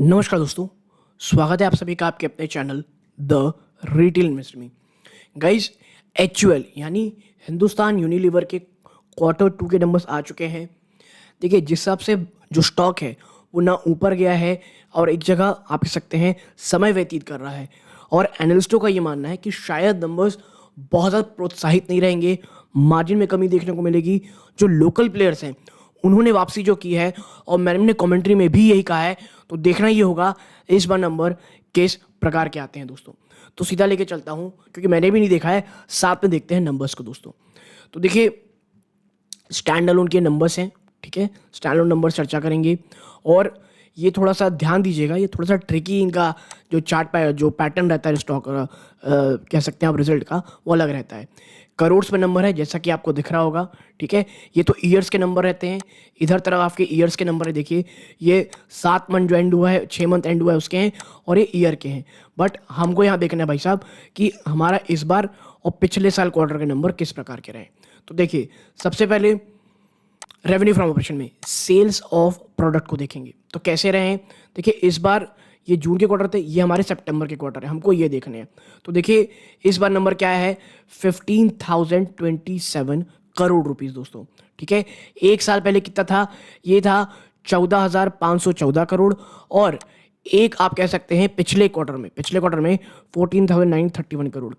नमस्कार दोस्तों, स्वागत है आप सभी का आपके अपने चैनल द रिटेल इन्वेस्टर में। गाइज, एचयूएल यानी हिंदुस्तान यूनिलीवर के क्वार्टर 2 के नंबर्स आ चुके हैं। देखिए, जिस हिसाब से जो स्टॉक है वो ना ऊपर गया है और एक जगह आप कह सकते हैं समय व्यतीत कर रहा है, और एनालिस्टों का ये मानना है कि शायद नंबर्स बहुत ज़्यादा प्रोत्साहित नहीं रहेंगे, मार्जिन में कमी देखने को मिलेगी। जो लोकल प्लेयर्स हैं उन्होंने वापसी जो की है, और मैंने अपने कमेंट्री में भी यही कहा है, तो देखना ये होगा इस बार नंबर किस प्रकार के आते हैं दोस्तों। तो सीधा लेके चलता हूँ क्योंकि मैंने भी नहीं देखा है, साथ में देखते हैं नंबर्स को दोस्तों। तो देखिए, स्टैंड अलोन के नंबर्स हैं, ठीक है, स्टैंड अलोन नंबर्स चर्चा करेंगे। और ये थोड़ा सा ध्यान दीजिएगा, ये थोड़ा सा ट्रिकी इनका जो जो पैटर्न रहता है स्टॉक कह सकते हैं आप रिजल्ट का, वो अलग रहता है। करोड़ में नंबर है जैसा कि आपको दिख रहा होगा, ठीक है। ये तो ईयर्स के नंबर रहते हैं, इधर तरफ आपके ईयर्स के नंबर है। देखिए, ये 7 मंथ जो एंड हुआ है, 6 मंथ एंड हुआ है उसके हैं, और ये ईयर के हैं। बट हमको यहाँ देखना है भाई साहब कि हमारा इस बार और पिछले साल क्वार्टर के नंबर किस प्रकार के रहे। तो देखिए, सबसे पहले रेवेन्यू फ्रॉम ऑपरेशन में सेल्स ऑफ प्रोडक्ट को देखेंगे तो कैसे रहे हैं। देखिए, इस बार ये जून के क्वार्टर थे, ये हमारे सितंबर के क्वार्टर है, हमको ये देखने हैं। तो देखिए, इस बार नंबर क्या है, 15,027 करोड़ रुपीस दोस्तों, ठीक है। एक साल पहले कितना था, ये था 14,514 करोड़। और एक आप कह सकते हैं पिछले क्वार्टर में 14,931 करोड़।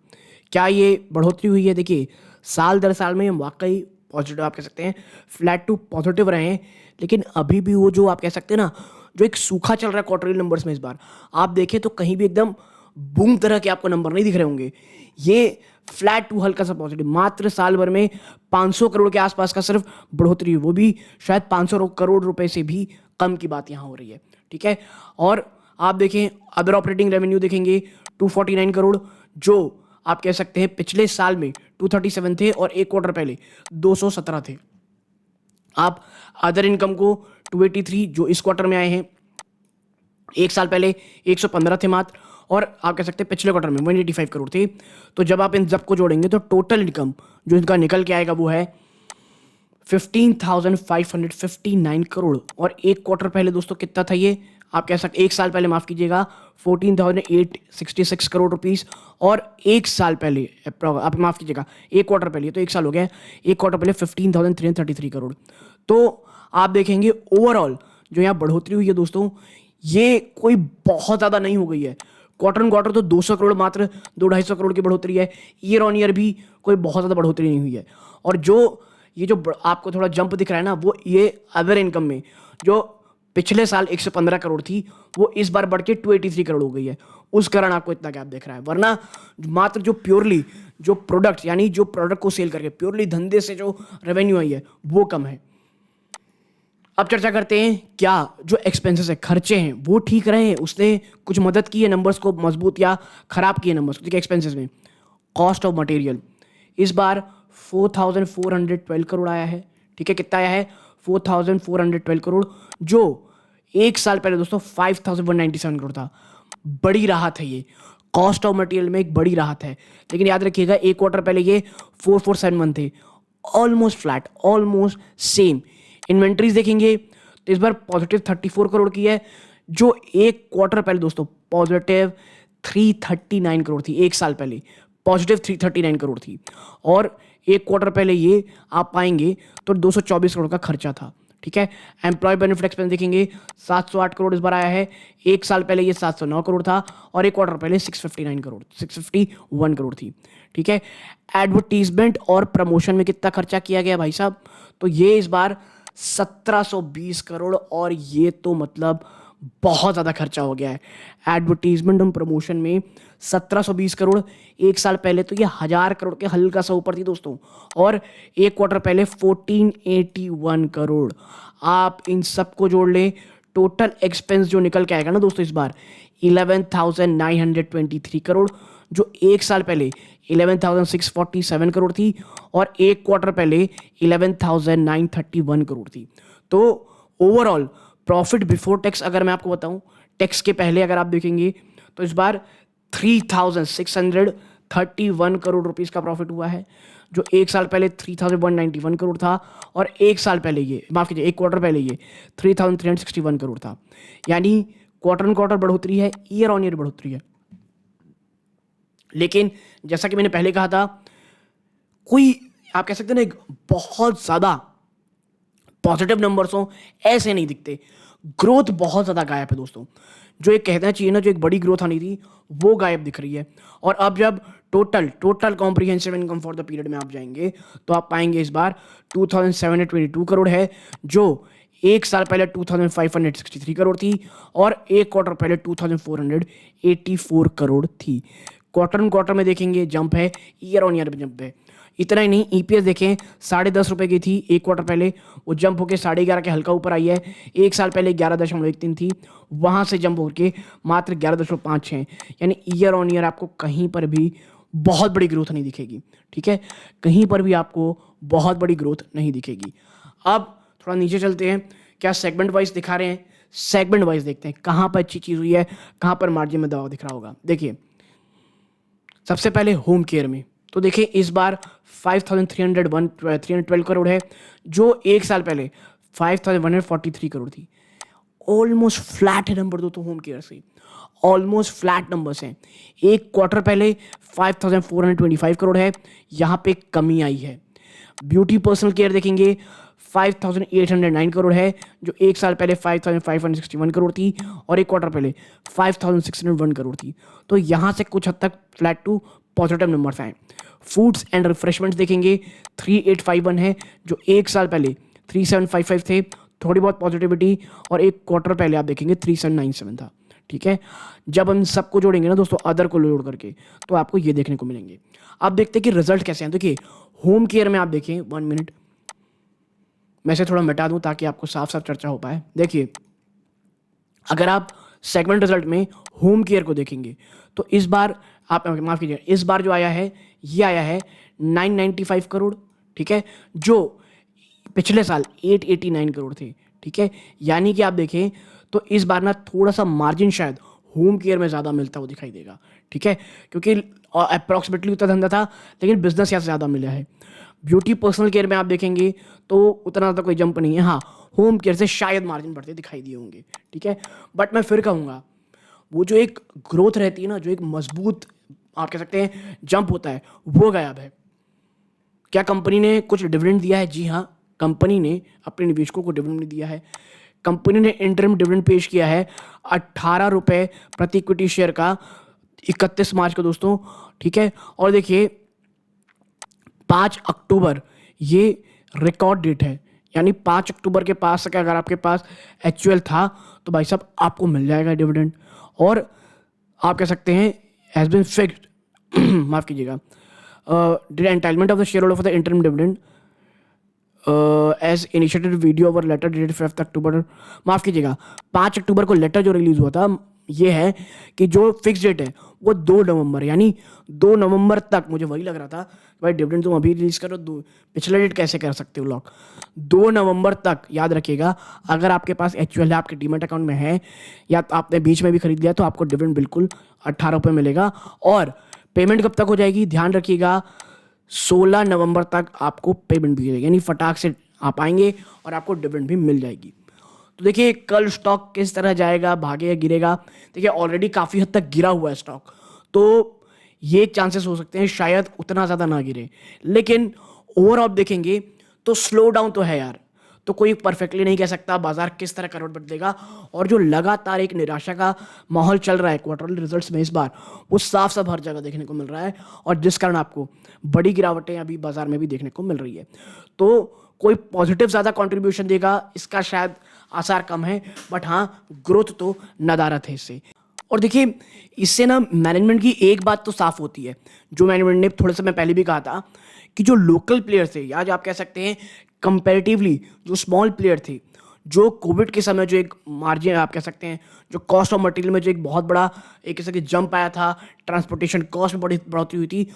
क्या ये बढ़ोतरी हुई है? देखिए, साल दर साल में हम वाकई पॉजिटिव आप कह सकते हैं, फ्लैट टू पॉजिटिव रहे हैं। लेकिन अभी भी वो जो आप कह सकते हैं ना, जो एक सूखा चल रहा है क्वार्टरली नंबर्स में, इस बार आप देखें तो कहीं भी एकदम बूम तरह के आपको नंबर नहीं दिख रहे होंगे। ये फ्लैट टू हल्का सा पॉजिटिव, मात्र साल भर में 500 करोड़ के आसपास का सिर्फ बढ़ोतरी हुई, वो भी शायद 500 करोड़ रुपए से भी कम की बात यहाँ हो रही है, ठीक है। और आप देखें, अदर ऑपरेटिंग रेवेन्यू देखेंगे 249 करोड़, जो आप कह सकते हैं पिछले साल में 237 थे, और एक क्वार्टर पहले 217 थे। आप अदर इनकम को 283 जो इस क्वार्टर में आए हैं, एक साल पहले 115 थे मात्र, और आप कह सकते हैं पिछले क्वार्टर में 185 करोड़ थे। तो जब आप इन सब को जोड़ेंगे तो टोटल इनकम जो इनका निकल के आएगा वो है 15,559 करोड़। और एक क्वार्टर पहले दोस्तों कितना था ये, आप कह सकते, एक साल पहले माफ कीजिएगा, 14,866 करोड़ रुपीस। और एक साल पहले आप माफ कीजिएगा, एक क्वार्टर पहले, तो एक साल हो गया, एक क्वार्टर पहले 15,333 करोड़। तो आप देखेंगे ओवरऑल जो यहाँ बढ़ोतरी हुई है दोस्तों, ये कोई बहुत ज़्यादा नहीं हो गई है। क्वार्टर तो 200 करोड़, मात्र 200-250 करोड़ की बढ़ोतरी है। ईयर ऑन ईयर भी कोई बहुत ज़्यादा बढ़ोतरी नहीं हुई है। और जो ये जो आपको थोड़ा जंप दिख रहा है ना, वो ये अदर इनकम में जो पिछले साल 115 करोड़ थी, वो इस बार बढ़ के 283 करोड़ हो गई है। उस कारण आपको इतना गैप दिख रहा है, वरना मात्र जो प्योरली जो प्रोडक्ट यानी जो प्रोडक्ट को सेल करके प्योरली धंधे से जो रेवेन्यू आई है वो कम है। अब चर्चा करते हैं, क्या जो एक्सपेंसेस है, खर्चे हैं, वो ठीक रहे हैं, उसने कुछ मदद की है नंबर्स को मजबूत या खराब किए नंबर्स को। देखिए, एक्सपेंसेस में कॉस्ट ऑफ मटेरियल इस बार 4,412 करोड़ आया है, ठीक है। कितना आया है? 4,412 करोड़, जो एक साल पहले दोस्तों 5,197 करोड़ था। बड़ी राहत है ये, कॉस्ट ऑफ मटेरियल में एक बड़ी राहत है। लेकिन याद रखिएगा, एक क्वार्टर पहले ये 4,471 थे, almost flat, almost same. Inventories देखेंगे तो इस बार पॉजिटिव 34 करोड़ की है, जो एक क्वार्टर पहले दोस्तों पॉजिटिव 339 करोड़ थी। एक साल पहले पॉजिटिव 339 करोड़ थी, और एक क्वार्टर पहले ये आप पाएंगे तो 224 करोड़ का खर्चा था, ठीक है। एम्प्लॉय बेनिफिट एक्सपेंस देखेंगे 708 करोड़ इस बार आया है, एक साल पहले ये 709 करोड़ था, और एक क्वार्टर पहले 651 करोड़ थी, ठीक है। एडवर्टीजमेंट और प्रमोशन में कितना खर्चा किया गया भाई साहब, तो ये इस बार 1720 करोड़, और ये तो मतलब बहुत ज़्यादा खर्चा हो गया है। एडवर्टीजमेंट और प्रमोशन में 1720 करोड़, एक साल पहले तो ये 1000 करोड़ के हल्का सा ऊपर थी दोस्तों, और एक क्वार्टर पहले 1481 करोड़। आप इन सबको जोड़ लें, टोटल एक्सपेंस जो निकल के आएगा ना दोस्तों इस बार 11,923 करोड़, जो एक साल पहले 11,647 करोड़ थी, और एक क्वार्टर पहले 11,931 करोड़ थी। तो ओवरऑल प्रॉफिट बिफोर टैक्स अगर मैं आपको बताऊं, टैक्स के पहले अगर आप देखेंगे तो इस बार 3,631 करोड़ रुपीस का प्रॉफिट हुआ है, जो एक साल पहले 3,191 करोड़ था, और एक साल पहले ये माफ कीजिए एक क्वार्टर पहले ये 3,361 करोड़ था। यानी क्वार्टर ऑन क्वार्टर बढ़ोतरी है, ईयर ऑन ईयर बढ़ोतरी है। लेकिन जैसा कि मैंने पहले कहा था, कोई आप कह सकते हैं ना एक बहुत ज़्यादा पॉजिटिव नंबर्स हो ऐसे नहीं दिखते। ग्रोथ बहुत ज़्यादा गायब है दोस्तों। जो एक कहना चाहिए ना, जो एक बड़ी ग्रोथ आनी थी वो गायब दिख रही है। और अब जब total comprehensive income for the period में आप जाएंगे तो आप पाएंगे इस बार 2722 करोड़ है, जो एक साल पहले 2563 करोड़ थी और एक क्वार्टर पहले 2484 करोड़ थी। क्वार्टर ऑन क्वार्टर में देखेंगे जंप है, ईयर ऑन ईयर में जंप है। इतना ही नहीं, ईपीएस देखें 10.5 रुपये की थी एक क्वार्टर पहले, वो जंप होकर 11.5 के हल्का ऊपर आई है। एक साल पहले 11.13 थी, वहाँ से जंप होकर मात्र 11.56, यानी ईयर ऑन ईयर आपको कहीं पर भी बहुत बड़ी ग्रोथ नहीं दिखेगी। ठीक है, कहीं पर भी आपको बहुत बड़ी ग्रोथ नहीं दिखेगी। अब थोड़ा नीचे चलते हैं, क्या सेगमेंट वाइज दिखा रहे हैं, सेगमेंट वाइज देखते हैं कहाँ पर अच्छी चीज़ हुई है, कहाँ पर मार्जिन में दबाव दिख रहा होगा। देखिए सबसे पहले होम केयर में तो देखिए इस बार 312 करोड़ है, जो एक साल पहले 5143 करोड़ थी। ऑलमोस्ट फ्लैट है नंबर, दो तो होम केयर से ऑलमोस्ट फ्लैट नंबर्स हैं। एक क्वार्टर पहले 5425 करोड़ है, यहाँ पे कमी आई है। ब्यूटी पर्सनल केयर देखेंगे 5809 करोड़ है, जो एक साल पहले 5561 करोड़ थी और एक क्वार्टर पहले 5601 करोड़ थी। तो यहाँ से कुछ हद तक फ्लैट टू पॉजिटिव नंबर्स आए। फूड्स एंड रिफ्रेशमेंट्स देखेंगे 3851 है, जो एक साल पहले 3755 थे, थोड़ी बहुत पॉजिटिविटी, और एक क्वार्टर पहले आप देखेंगे 3797 था। ठीक है, जब हम सबको जोड़ेंगे ना दोस्तों, अदर को जोड़ करके, तो आपको ये देखने को मिलेंगे। अब देखते हैं कि रिजल्ट कैसे हैं। देखिए होम केयर में आप देखें, 1 मिनट मैं से थोड़ा मिटा दूं ताकि आपको साफ साफ चर्चा हो पाए। देखिए अगर आप सेगमेंट रिजल्ट में होम केयर को देखेंगे तो इस बार आप माफ कीजिए, इस बार जो आया है ये आया है 995 करोड़। ठीक है, जो पिछले साल 889 करोड़ थे। ठीक है, यानी कि आप देखें तो इस बार ना थोड़ा सा मार्जिन शायद होम केयर में ज़्यादा मिलता हुआ दिखाई देगा। ठीक है, क्योंकि अप्रॉक्सीमेटली उतना धंधा था, लेकिन बिजनेस यहाँ से ज़्यादा मिला है। ब्यूटी पर्सनल केयर में आप देखेंगे तो उतना ज़्यादा कोई जंप नहीं है। हाँ, होम केयर से शायद मार्जिन बढ़ते दिखाई दिए होंगे। ठीक है, बट मैं फिर कहूँगा वो जो एक ग्रोथ रहती है ना, जो एक मजबूत आप कह सकते हैं जंप होता है, वो गायब है। क्या कंपनी ने कुछ डिविडेंड दिया है? जी हाँ, कंपनी ने अपने निवेशकों को डिविडेंड दिया है। कंपनी ने इंटरिम डिविडेंड पेश किया है 18 रुपये प्रति इक्विटी शेयर का 31 मार्च को दोस्तों। ठीक है, और देखिए 5 अक्टूबर ये रिकॉर्ड डेट है, यानी 5 अक्टूबर के पास तक अगर आपके पास एक्चुअल था तो भाई साहब आपको मिल जाएगा डिविडेंड। और आप कह सकते हैं हैज़ बीन फिक्स्ड माफ़ कीजिएगा, entitlement of the shareholder for the interim dividend as initiated video और लेटर डेटेड 5 अक्टूबर, माफ़ कीजिएगा 5 अक्टूबर को लेटर जो रिलीज़ हुआ था ये है कि जो फिक्स डेट है वो 2 नवंबर, यानी 2 नवंबर तक। मुझे वही लग रहा था भाई डिविडेंड तुम अभी रिलीज करो, पिछला डेट कैसे कर सकते हो लॉक। 2 नवंबर तक याद रखिएगा, अगर आपके पास एक्चुअल है, आपके डीमैट अकाउंट में है या आपने बीच में भी खरीद लिया, तो आपको डिविडेंड बिल्कुल 18 रुपये मिलेगा। और पेमेंट कब तक हो जाएगी, ध्यान रखिएगा 16 नवंबर तक आपको पेमेंट भी हो जाएगी, यानी फटाक से आप आएंगे और आपको डिविडेंड भी मिल जाएगी। तो देखिए कल स्टॉक किस तरह जाएगा, भागेगा गिरेगा। देखिए ऑलरेडी काफ़ी हद तक गिरा हुआ है स्टॉक, तो ये चांसेस हो सकते हैं शायद उतना ज़्यादा ना गिरे, लेकिन ओवरऑल देखेंगे तो स्लो डाउन तो है यार। तो कोई परफेक्टली नहीं कह सकता बाजार किस तरह करवट बदलेगा। और जो लगातार एक निराशा का माहौल चल रहा है क्वार्टरली रिजल्ट्स में इस बार, वो साफ साफ हर जगह देखने को मिल रहा है, और जिस कारण आपको बड़ी गिरावटें अभी बाजार में भी देखने को मिल रही है। तो कोई पॉजिटिव ज़्यादा कंट्रीब्यूशन देगा इसका शायद आसार कम है, बट हाँ ग्रोथ तो नदारत है इससे। और देखिए इससे ना मैनेजमेंट की एक बात तो साफ होती है, जो मैनेजमेंट ने थोड़े समय पहले भी कहा था, कि जो लोकल प्लेयर थे या जो आप कह सकते हैं कंपैरेटिवली जो स्मॉल प्लेयर थे, जो कोविड के समय जो एक मार्जिन आप कह सकते हैं, जो कॉस्ट ऑफ मटेरियल में जो एक बहुत बड़ा एक कह सकते जंप आया था, ट्रांसपोर्टेशन कॉस्ट में बड़ी बढ़ोतरी हुई थी,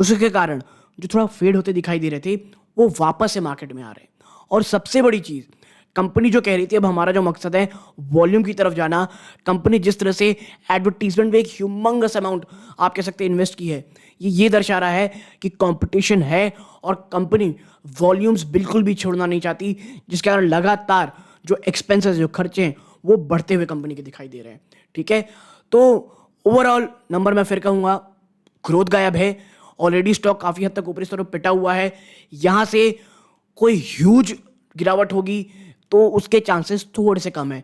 उसके कारण जो थोड़ा फेड होते दिखाई दे रहे थे वो वापस से मार्केट में आ रहे हैं। और सबसे बड़ी चीज़, कंपनी जो कह रही थी अब हमारा जो मकसद है वॉल्यूम की तरफ जाना, कंपनी जिस तरह से एडवर्टीजमेंट में एक ह्यूमंगस अमाउंट आप कह सकते हैं इन्वेस्ट की है, ये दर्शा रहा है कि कंपटीशन है और कंपनी वॉल्यूम्स बिल्कुल भी छोड़ना नहीं चाहती, जिसके कारण लगातार जो एक्सपेंसेस जो खर्चे हैं वो बढ़ते हुए कंपनी के दिखाई दे रहे हैं। ठीक है, तो ओवरऑल नंबर मैं फिर कहूँगा, ग्रोथ गायब है। ऑलरेडी स्टॉक काफ़ी हद तक ऊपरी तरफ पिटा हुआ है। यहाँ से कोई ह्यूज गिरावट होगी तो उसके चांसेस थोड़े से कम है।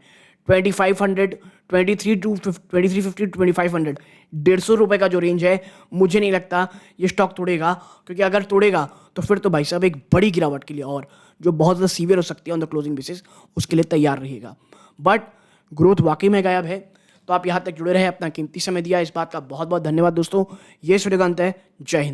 2500, 2350, 2500, ₹150 का जो रेंज है, मुझे नहीं लगता ये स्टॉक तोड़ेगा, क्योंकि अगर तोड़ेगा तो फिर तो भाई साहब एक बड़ी गिरावट के लिए, और जो बहुत ज़्यादा सीवियर हो सकती है ऑन द क्लोजिंग बेसिस, उसके लिए तैयार रहिएगा। बट ग्रोथ वाकई में गायब है। तो आप यहाँ तक जुड़े रहे, अपना कीमती समय दिया, इस बात का बहुत बहुत धन्यवाद दोस्तों। ये सूर्यकांत है। जय हिंद।